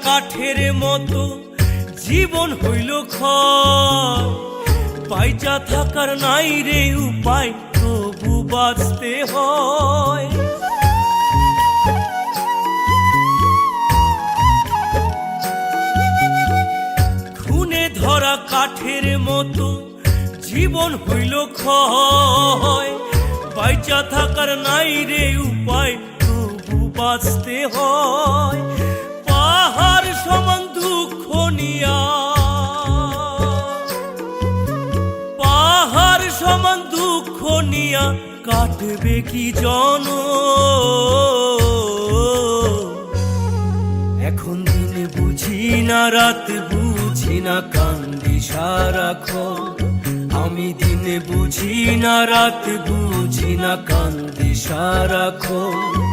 কাঠের মতো জীবন হইল ক্ষয়, বাইচা থাকার নাই রে উপায়, তবু বাঁচতে হয়। খুনে ধরা কাঠের মতো জীবন হইল ক্ষয়, বাইচা থাকার নাই রে উপায়, তবু বাঁচতে হয়। পাহাড় সমান দুঃখ নিয়া, পাহাড় সমান দুঃখ নিয়া কাটবে কি জন। এখন দিন বুঝি না, রাত বুঝি না, কান্দি সারাক্ষণ। আমি দিন বুঝি না, রাত বুঝি না, কান্দি সারাক্ষণ।